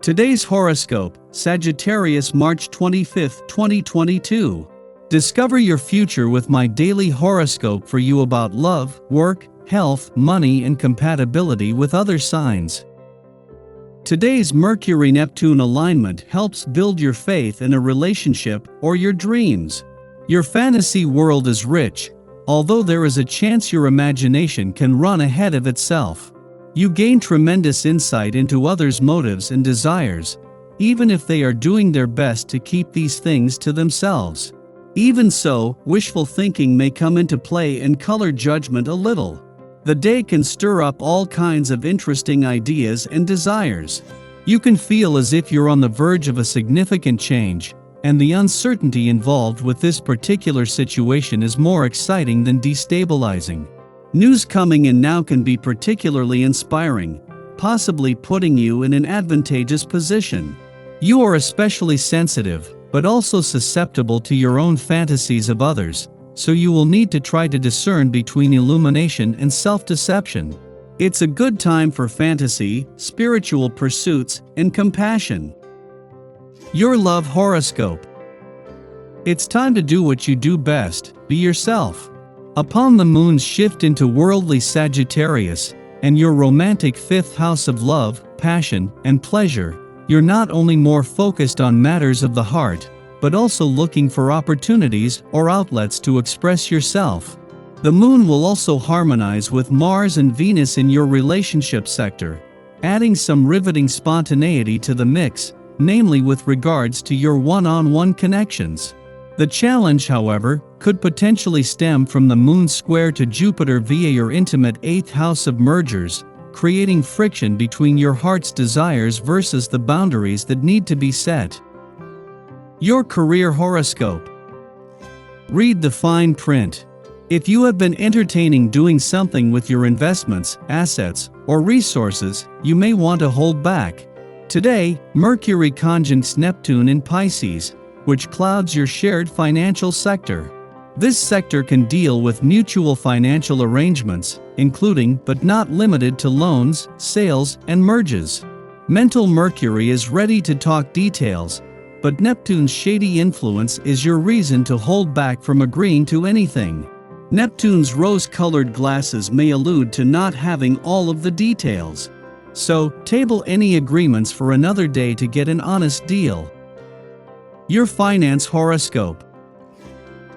Today's horoscope, Sagittarius March 25, 2022. Discover your future with my daily horoscope for you about love, work, health, money, and compatibility with other signs. Today's Mercury-Neptune alignment helps build your faith in a relationship or your dreams. Your fantasy world is rich, although there is a chance your imagination can run ahead of itself. You gain tremendous insight into others' motives and desires, even if they are doing their best to keep these things to themselves. Even so, wishful thinking may come into play and color judgment a little. The day can stir up all kinds of interesting ideas and desires. You can feel as if you're on the verge of a significant change, and the uncertainty involved with this particular situation is more exciting than destabilizing. News coming in now can be particularly inspiring, possibly putting you in an advantageous position. You are especially sensitive, but also susceptible to your own fantasies of others, so you will need to try to discern between illumination and self-deception. It's a good time for fantasy, spiritual pursuits, and compassion. Your love horoscope. It's time to do what you do best, be yourself. Upon the moon's shift into worldly Sagittarius, and your romantic fifth house of love, passion, and pleasure, you're not only more focused on matters of the heart, but also looking for opportunities or outlets to express yourself. The moon will also harmonize with Mars and Venus in your relationship sector, adding some riveting spontaneity to the mix, namely with regards to your one-on-one connections. The challenge, however, could potentially stem from the moon square to Jupiter via your intimate 8th house of mergers, creating friction between your heart's desires versus the boundaries that need to be set. Your career horoscope. Read the fine print. If you have been entertaining doing something with your investments, assets, or resources, you may want to hold back. Today, Mercury conjuncts Neptune in Pisces, which clouds your shared financial sector. This sector can deal with mutual financial arrangements, including but not limited to loans, sales, and merges. Mental Mercury is ready to talk details, but Neptune's shady influence is your reason to hold back from agreeing to anything. Neptune's rose-colored glasses may allude to not having all of the details. So, table any agreements for another day to get an honest deal. Your finance horoscope.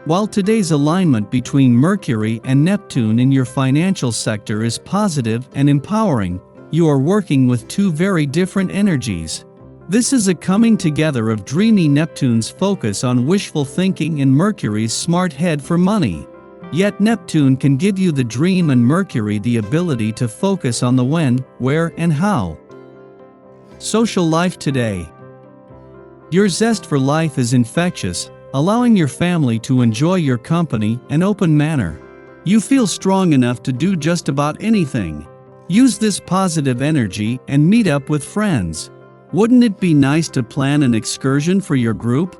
While today's alignment between Mercury and Neptune in your financial sector is positive and empowering, you are working with two very different energies. This is a coming together of dreamy Neptune's focus on wishful thinking and Mercury's smart head for money. Yet Neptune can give you the dream and Mercury the ability to focus on the when, where, and how. Social life today. Your zest for life is infectious, allowing your family to enjoy your company in an open manner. You feel strong enough to do just about anything. Use this positive energy and meet up with friends. Wouldn't it be nice to plan an excursion for your group?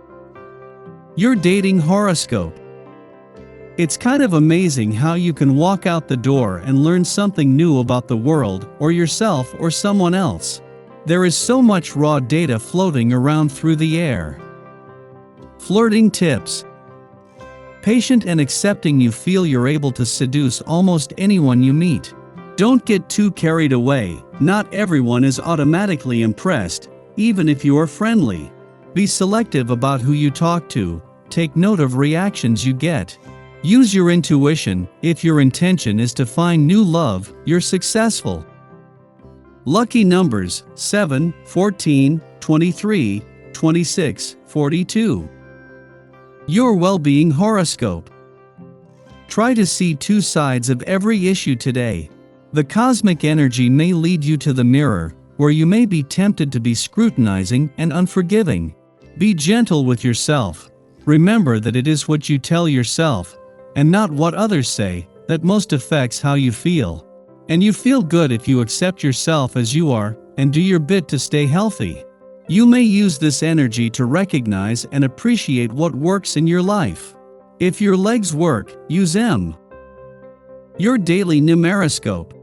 Your dating horoscope. It's kind of amazing how you can walk out the door and learn something new about the world, or yourself, or someone else. There is so much raw data floating around through the air. Flirting tips. Patient and accepting, you feel you're able to seduce almost anyone you meet. Don't get too carried away. Not everyone is automatically impressed, even if you are friendly. Be selective about who you talk to. Take note of reactions you get. Use your intuition. If your intention is to find new love, you're successful. Lucky numbers 7, 14, 23, 26, 42. Your well-being horoscope. Try to see two sides of every issue today. The cosmic energy may lead you to the mirror, where you may be tempted to be scrutinizing and unforgiving. Be gentle with yourself. Remember that it is what you tell yourself, and not what others say, that most affects how you feel. And you feel good if you accept yourself as you are, and do your bit to stay healthy. You may use this energy to recognize and appreciate what works in your life. If your legs work, use them. Your daily numeroscope.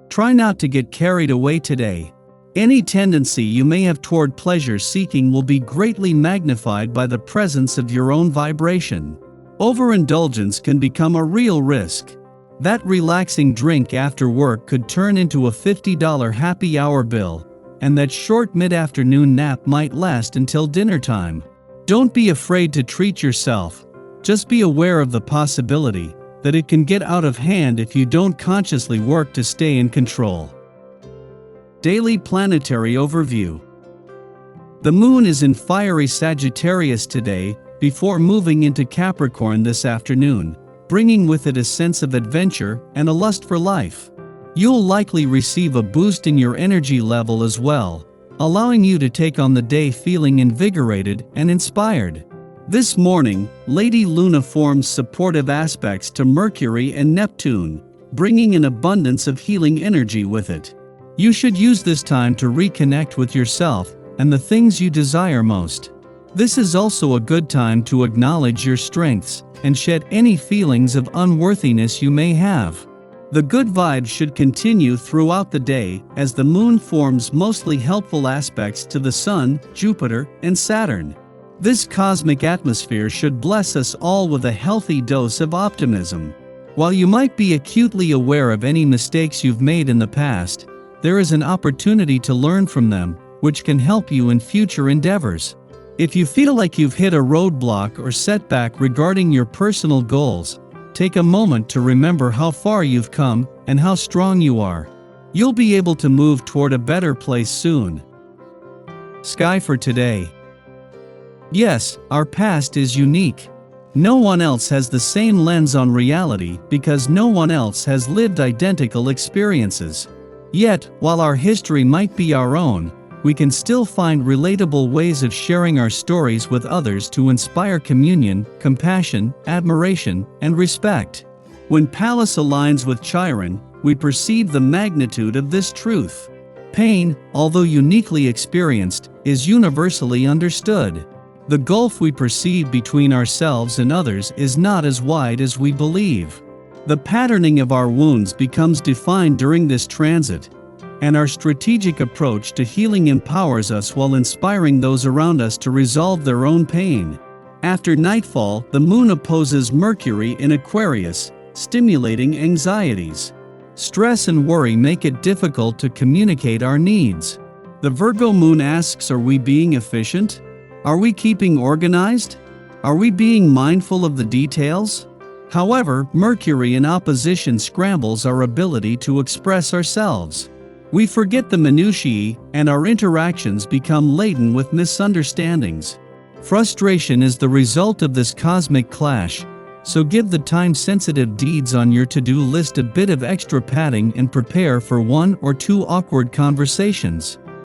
Try not to get carried away today. Any tendency you may have toward pleasure seeking will be greatly magnified by the presence of your own vibration. Overindulgence can become a real risk. That relaxing drink after work could turn into a $50 happy hour bill, and that short mid-afternoon nap might last until dinner time. Don't be afraid to treat yourself. Just be aware of the possibility that it can get out of hand if you don't consciously work to stay in control. Daily Planetary Overview. The Moon is in fiery Sagittarius today, before moving into Capricorn this afternoon, bringing with it a sense of adventure and a lust for life. You'll likely receive a boost in your energy level as well, allowing you to take on the day feeling invigorated and inspired. This morning, Lady Luna forms supportive aspects to Mercury and Neptune, bringing an abundance of healing energy with it. You should use this time to reconnect with yourself and the things you desire most. This is also a good time to acknowledge your strengths and shed any feelings of unworthiness you may have. The good vibes should continue throughout the day as the Moon forms mostly helpful aspects to the Sun, Jupiter, and Saturn. This cosmic atmosphere should bless us all with a healthy dose of optimism. While you might be acutely aware of any mistakes you've made in the past, there is an opportunity to learn from them, which can help you in future endeavors. If you feel like you've hit a roadblock or setback regarding your personal goals, take a moment to remember how far you've come and how strong you are. You'll be able to move toward a better place soon. Sky for today. Yes, our past is unique. No one else has the same lens on reality because no one else has lived identical experiences. Yet, while our history might be our own, we can still find relatable ways of sharing our stories with others to inspire communion, compassion, admiration, and respect. When Pallas aligns with Chiron, we perceive the magnitude of this truth. Pain, although uniquely experienced, is universally understood. The gulf we perceive between ourselves and others is not as wide as we believe. The patterning of our wounds becomes defined during this transit, and our strategic approach to healing empowers us while inspiring those around us to resolve their own pain. After nightfall, the Moon opposes Mercury in Aquarius, stimulating anxieties. Stress and worry make it difficult to communicate our needs. The Virgo Moon asks, are we being efficient? Are we keeping organized? Are we being mindful of the details? However, Mercury in opposition scrambles our ability to express ourselves. We forget the minutiae, and our interactions become laden with misunderstandings. Frustration is the result of this cosmic clash, so give the time-sensitive deeds on your to-do list a bit of extra padding and prepare for 1 or 2 awkward conversations.